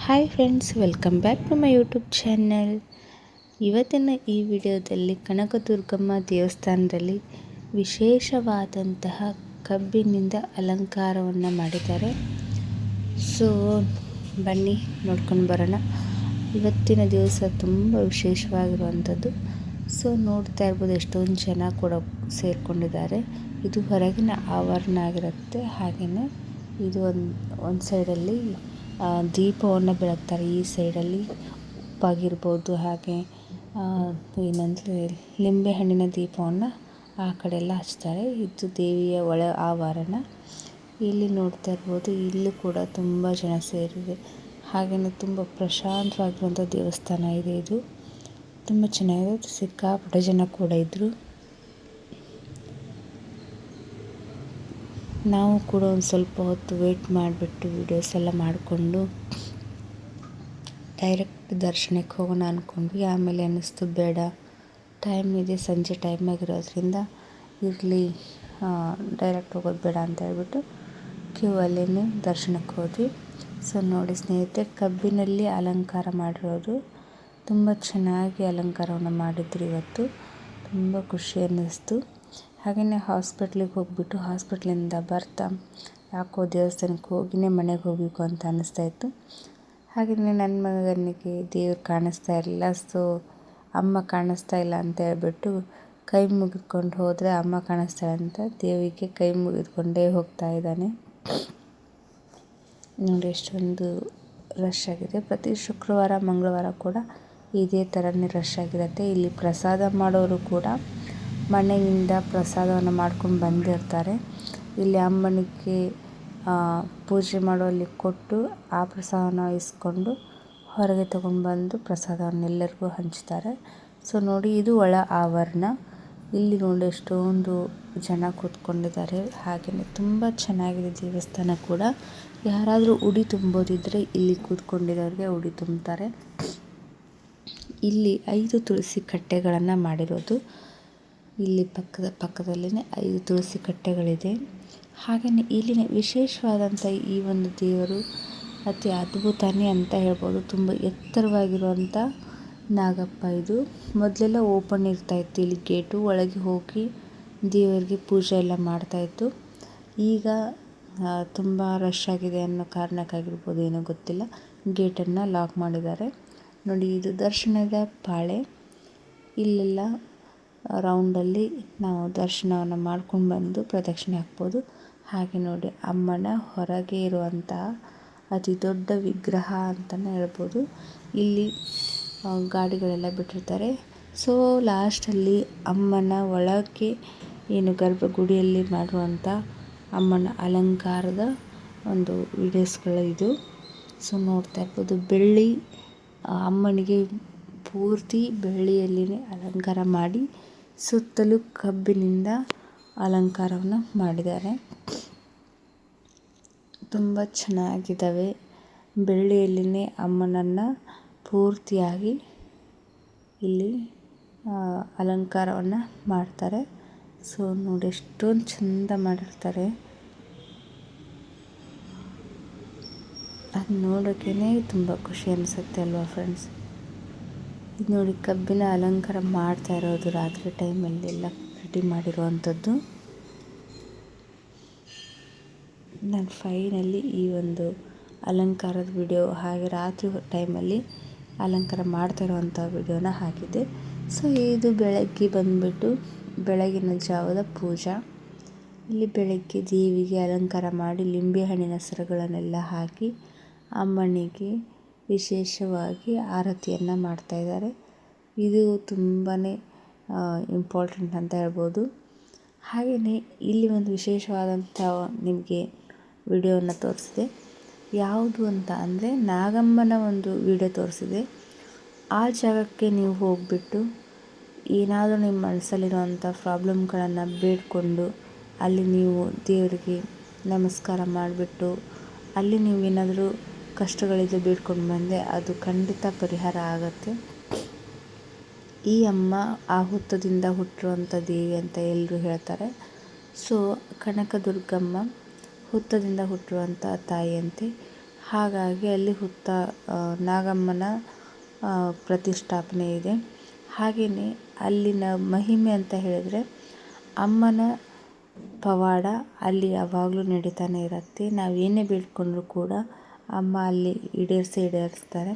Hi friends, welcome back to my YouTube channel. ಇವತ್ತಿನ ಈ ವಿಡಿಯೋದಲ್ಲಿ ಕನಕದುರ್ಗಮ್ಮ ದೇವಸ್ಥಾನದಲ್ಲಿ ವಿಶೇಷವಾದಂತಹ ಕಬ್ಬಿನಿಂದ ಅಲಂಕಾರವನ್ನು ಮಾಡಿದ್ದಾರೆ. ಸೊ ಬನ್ನಿ ನೋಡ್ಕೊಂಡು ಬರೋಣ. ಇವತ್ತಿನ ದಿವಸ ತುಂಬ ವಿಶೇಷವಾಗಿರುವಂಥದ್ದು. ಸೊ ನೋಡ್ತಾ ಇರ್ಬೋದು, ಎಷ್ಟೊಂದು ಜನ ಕೂಡ ಸೇರಿಕೊಂಡಿದ್ದಾರೆ. ಇದು ಹೊರಗಿನ ಆವರಣ ಆಗಿರುತ್ತೆ. ಹಾಗೆಯೇ ಇದು ಒಂದು ಸೈಡಲ್ಲಿ ದೀಪವನ್ನು ಬೆಳಗ್ತಾರೆ. ಈ ಸೈಡಲ್ಲಿ ಉಪ್ಪಾಗಿರ್ಬೋದು, ಹಾಗೆ ಏನಂದರೆ ಲಿಂಬೆಹಣ್ಣಿನ ದೀಪವನ್ನು ಆ ಕಡೆ ಎಲ್ಲ ಹಚ್ತಾರೆ. ಇದು ದೇವಿಯ ಒಳ ಆವರಣ. ಇಲ್ಲಿ ನೋಡ್ತಾ ಇರ್ಬೋದು, ಇಲ್ಲೂ ಕೂಡ ತುಂಬ ಜನ ಸೇರಿದೆ. ಹಾಗೆಯೇ ತುಂಬ ಪ್ರಶಾಂತವಾಗಿರುವಂಥ ದೇವಸ್ಥಾನ ಇದೆ. ಇದು ತುಂಬ ಚೆನ್ನಾಗಿದೆ. ಸಿಕ್ಕಾಪಟ್ಟೆ ಜನ ಕೂಡ ಇದ್ದರು. ನಾವು ಕೂಡ ಒಂದು ಸ್ವಲ್ಪ ಹೊತ್ತು ವೇಟ್ ಮಾಡಿಬಿಟ್ಟು ವೀಡಿಯೋಸ್ ಎಲ್ಲ ಮಾಡಿಕೊಂಡು ಡೈರೆಕ್ಟ್ ದರ್ಶನಕ್ಕೆ ಹೋಗೋಣ ಅಂದ್ಕೊಂಡ್ವಿ. ಆಮೇಲೆ ಅನ್ನಿಸ್ತು ಬೇಡ, ಟೈಮ್ ಇದೆ, ಸಂಜೆ ಟೈಮ್ ಆಗಿರೋದ್ರಿಂದ ಇರಲಿ, ಡೈರೆಕ್ಟ್ ಹೋಗೋದು ಬೇಡ ಅಂತ ಹೇಳ್ಬಿಟ್ಟು ಕ್ಯೂ ಅಲ್ಲೇ ದರ್ಶನಕ್ಕೆ ಹೋದ್ವಿ. ಸೊ ನೋಡಿ ಸ್ನೇಹಿತರೆ, ಕಬ್ಬಿನಲ್ಲಿ ಅಲಂಕಾರ ಮಾಡಿರೋದು ತುಂಬ ಚೆನ್ನಾಗಿ ಅಲಂಕಾರವನ್ನು ಮಾಡಿದ್ರು. ಇವತ್ತು ತುಂಬ ಖುಷಿ ಅನ್ನಿಸ್ತು. ಹಾಗೆಯೇ ಹಾಸ್ಪಿಟ್ಲಿಗೆ ಹೋಗಿಬಿಟ್ಟು ಹಾಸ್ಪಿಟ್ಲಿಂದ ಬರ್ತಾ ಯಾಕೋ ದೇವಸ್ಥಾನಕ್ಕೆ ಹೋಗಿನೇ ಮನೆಗೆ ಹೋಗಬೇಕು ಅಂತ ಅನ್ನಿಸ್ತಾಯಿತ್ತು. ಹಾಗೆಯೇ ನನ್ನ ಮಗನಿಗೆ ದೇವ್ರು ಕಾಣಿಸ್ತಾ ಇರಲಿಲ್ಲ. ಸೊ ಅಮ್ಮ ಕಾಣಿಸ್ತಾ ಇಲ್ಲ ಅಂತ ಹೇಳ್ಬಿಟ್ಟು ಕೈ ಮುಗಿದ್ಕೊಂಡು ಹೋದರೆ ಅಮ್ಮ ಕಾಣಿಸ್ತಾಳೆ ಅಂತ ದೇವಿಗೆ ಕೈ ಮುಗಿದ್ಕೊಂಡೇ ಹೋಗ್ತಾ ಇದ್ದಾನೆ. ನೋಡಿ ಎಷ್ಟೊಂದು ರಶ್ ಆಗಿದೆ. ಪ್ರತಿ ಶುಕ್ರವಾರ ಮಂಗಳವಾರ ಕೂಡ ಇದೇ ಥರನೇ ರಶ್ ಆಗಿರುತ್ತೆ. ಇಲ್ಲಿ ಪ್ರಸಾದ ಮಾಡೋರು ಕೂಡ ಮನೆಯಿಂದ ಪ್ರಸಾದವನ್ನು ಮಾಡ್ಕೊಂಡು ಬಂದಿರ್ತಾರೆ. ಇಲ್ಲಿ ಅಮ್ಮನಿಗೆ ಪೂಜೆ ಮಾಡೋಲ್ಲಿ ಕೊಟ್ಟು ಆ ಪ್ರಸಾದವನ್ನು ಇಸ್ಕೊಂಡು ಹೊರಗೆ ತೊಗೊಂಡು ಬಂದು ಪ್ರಸಾದವನ್ನು ಎಲ್ಲರಿಗೂ ಹಂಚ್ತಾರೆ. ಸೊ ನೋಡಿ, ಇದು ಒಳ ಆವರಣ. ಇಲ್ಲಿ ನೋಡಿ ಎಷ್ಟೊಂದು ಜನ ಕೂತ್ಕೊಂಡಿದ್ದಾರೆ. ಹಾಗೆಯೇ ತುಂಬ ಚೆನ್ನಾಗಿದೆ ದೇವಸ್ಥಾನ ಕೂಡ. ಯಾರಾದರೂ ಉಡಿ ತುಂಬೋದಿದ್ದರೆ ಇಲ್ಲಿ ಕೂತ್ಕೊಂಡಿರೋರಿಗೆ ಉಡಿ ತುಂಬ್ತಾರೆ. ಇಲ್ಲಿ 5 ತುಳಸಿ ಕಟ್ಟೆಗಳನ್ನು ಮಾಡಿರೋದು. ಇಲ್ಲಿ ಪಕ್ಕದಲ್ಲೇ 5 ತುಳಸಿ ಕಟ್ಟೆಗಳಿದೆ. ಹಾಗೆಯೇ ಇಲ್ಲಿನ ವಿಶೇಷವಾದಂಥ ಈ ಒಂದು ದೇವರು ಅತಿ ಅದ್ಭುತನೇ ಅಂತ ಹೇಳ್ಬೋದು. ತುಂಬ ಎತ್ತರವಾಗಿರುವಂಥ ನಾಗಪ್ಪ ಇದು. ಮೊದಲೆಲ್ಲ ಓಪನ್ ಇರ್ತಾಯಿತ್ತು ಇಲ್ಲಿ ಗೇಟು. ಒಳಗೆ ಹೋಗಿ ದೇವರಿಗೆ ಪೂಜೆ ಎಲ್ಲ ಮಾಡ್ತಾಯಿತ್ತು. ಈಗ ತುಂಬ ರಶ್ ಆಗಿದೆ ಅನ್ನೋ ಕಾರಣಕ್ಕಾಗಿರ್ಬೋದು, ಏನೋ ಗೊತ್ತಿಲ್ಲ, ಗೇಟನ್ನು ಲಾಕ್ ಮಾಡಿದ್ದಾರೆ. ನೋಡಿ, ಇದು ದರ್ಶನದ ಪಾಳೆ. ಇಲ್ಲೆಲ್ಲ ರೌಂಡಲ್ಲಿ ನಾವು ದರ್ಶನವನ್ನು ಮಾಡ್ಕೊಂಡು ಬಂದು ಪ್ರದಕ್ಷಿಣೆ ಹಾಕ್ಬೋದು. ಹಾಗೆ ನೋಡಿ, ಅಮ್ಮನ ಹೊರಗೆ ಇರುವಂತಹ ಅತಿ ದೊಡ್ಡ ವಿಗ್ರಹ ಅಂತಲೇ ಹೇಳ್ಬೋದು. ಇಲ್ಲಿ ಗಾಡಿಗಳೆಲ್ಲ ಬಿಟ್ಟಿರ್ತಾರೆ. ಸೊ ಲಾಸ್ಟಲ್ಲಿ ಅಮ್ಮನ ಒಳಗೆ ಏನು ಗರ್ಭಗುಡಿಯಲ್ಲಿ ಮಾಡುವಂಥ ಅಮ್ಮನ ಅಲಂಕಾರದ ಒಂದು ವಿಡಿಯೋಸ್ಗಳು ಇದು. ಸೊ ನೋಡ್ತಾ ಇರ್ಬೋದು, ಬೆಳ್ಳಿ ಅಮ್ಮನಿಗೆ ಪೂರ್ತಿ ಬೆಳ್ಳಿಯಲ್ಲಿನೇ ಅಲಂಕಾರ ಮಾಡಿ ಸುತ್ತಲೂ ಕಬ್ಬಿನಿಂದ ಅಲಂಕಾರವನ್ನು ಮಾಡಿದ್ದಾರೆ. ತುಂಬ ಚೆನ್ನಾಗಿದ್ದಾವೆ. ಬೆಳ್ಳಿಯಲ್ಲಿನೇ ಅಮ್ಮನನ್ನು ಪೂರ್ತಿಯಾಗಿ ಇಲ್ಲಿ ಅಲಂಕಾರವನ್ನು ಮಾಡ್ತಾರೆ. ಸೊ ನೋಡಿ, ಎಷ್ಟೊಂದು ಚೆಂದ ಮಾಡಿರ್ತಾರೆ. ಅದು ನೋಡೋಕ್ಕೇ ತುಂಬ ಖುಷಿ ಅನಿಸುತ್ತೆ ಅಲ್ವಾ ಫ್ರೆಂಡ್ಸ್. ಇದು ನೋಡಿ, ಕಬ್ಬಿನ ಅಲಂಕಾರ ಮಾಡ್ತಾ ಇರೋದು ರಾತ್ರಿ ಟೈಮಲ್ಲಿ ಎಲ್ಲ ರೆಡಿ ಮಾಡಿರುವಂಥದ್ದು. ನಾನು ಫೈನಲ್ಲಿ ಈ ಒಂದು ಅಲಂಕಾರದ ವಿಡಿಯೋ, ಹಾಗೆ ರಾತ್ರಿ ಟೈಮಲ್ಲಿ ಅಲಂಕಾರ ಮಾಡ್ತಾ ಇರೋವಂಥ ವಿಡಿಯೋನ ಹಾಕಿದ್ದೆ. ಸೊ ಇದು ಬೆಳಗ್ಗೆ ಬಂದುಬಿಟ್ಟು ಬೆಳಗಿನ ಜಾವದ ಪೂಜಾ. ಇಲ್ಲಿ ಬೆಳಗ್ಗೆ ದೇವಿಗೆ ಅಲಂಕಾರ ಮಾಡಿ ಲಿಂಬೆಹಣ್ಣಿನ ಸರಗಳನ್ನೆಲ್ಲ ಹಾಕಿ ಅಮ್ಮನಿಗೆ ವಿಶೇಷವಾಗಿ ಆರತಿಯನ್ನು ಮಾಡ್ತಾಯಿದ್ದಾರೆ. ಇದು ತುಂಬಾ ಇಂಪಾರ್ಟೆಂಟ್ ಅಂತ ಹೇಳ್ಬೋದು. ಹಾಗೆಯೇ ಇಲ್ಲಿ ಒಂದು ವಿಶೇಷವಾದಂಥ ನಿಮಗೆ ವಿಡಿಯೋವನ್ನು ತೋರಿಸಿದೆ. ಯಾವುದು ಅಂತ ಅಂದರೆ ನಾಗಮ್ಮನ ಒಂದು ವಿಡಿಯೋ ತೋರಿಸಿದೆ. ಆ ಜಾಗಕ್ಕೆ ನೀವು ಹೋಗಿಬಿಟ್ಟು ಏನಾದರೂ ನಿಮ್ಮ ಮನಸ್ಸಲ್ಲಿರುವಂಥ ಪ್ರಾಬ್ಲಮ್ಗಳನ್ನು ಬೇಡಿಕೊಂಡು ಅಲ್ಲಿ ನೀವು ದೇವರಿಗೆ ನಮಸ್ಕಾರ ಮಾಡಿಬಿಟ್ಟು ಅಲ್ಲಿ ನೀವು ಏನಾದರೂ ಕಷ್ಟಗಳಿದ್ದು ಬೇಡ್ಕೊಂಡು ಬಂದರೆ ಅದು ಖಂಡಿತ ಪರಿಹಾರ ಆಗುತ್ತೆ. ಈ ಅಮ್ಮ ಆ ಹುತ್ತದಿಂದ ಹುಟ್ಟಿರುವಂಥ ದೇವಿ ಅಂತ ಎಲ್ಲರೂ ಹೇಳ್ತಾರೆ. ಸೊ ಕನಕದುರ್ಗಮ್ಮ ಹುತ್ತದಿಂದ ಹುಟ್ಟಿರುವಂಥ ತಾಯಿಯಂತೆ. ಹಾಗಾಗಿ ಅಲ್ಲಿ ನಾಗಮ್ಮನ ಪ್ರತಿಷ್ಠಾಪನೆ ಇದೆ. ಹಾಗೆಯೇ ಅಲ್ಲಿನ ಮಹಿಮೆ ಅಂತ ಹೇಳಿದರೆ ಅಮ್ಮನ ಪವಾಡ ಅಲ್ಲಿ ಯಾವಾಗಲೂ ನಡೀತಾನೆ ಇರುತ್ತೆ. ನಾವು ಏನೇ ಬೇಡ್ಕೊಂಡ್ರೂ ಕೂಡ ಅಮ್ಮ ಅಲ್ಲಿ ಈಡೇರಿಸ್ತಾರೆ.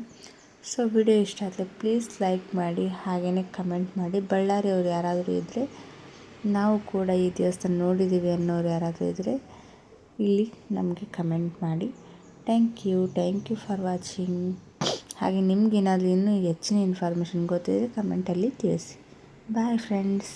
ಸೊ ವಿಡಿಯೋ ಇಷ್ಟ ಆದರೆ ಪ್ಲೀಸ್ ಲೈಕ್ ಮಾಡಿ, ಹಾಗೆಯೇ ಕಮೆಂಟ್ ಮಾಡಿ. ಬಳ್ಳಾರಿಯವರು ಯಾರಾದರೂ ಇದ್ದರೆ, ನಾವು ಕೂಡ ಈ ದೇವಸ್ಥಾನ ನೋಡಿದ್ದೀವಿ ಅನ್ನೋರು ಯಾರಾದರೂ ಇದ್ದರೆ ಇಲ್ಲಿ ನಮಗೆ ಕಮೆಂಟ್ ಮಾಡಿ. Thank you for watching. ಹಾಗೆ ನಿಮಗೇನಾದರೂ ಇನ್ನೂ ಹೆಚ್ಚಿನ ಇನ್ಫಾರ್ಮೇಷನ್ ಗೊತ್ತಿದ್ದರೆ ಕಮೆಂಟಲ್ಲಿ ತಿಳಿಸಿ. Bye friends.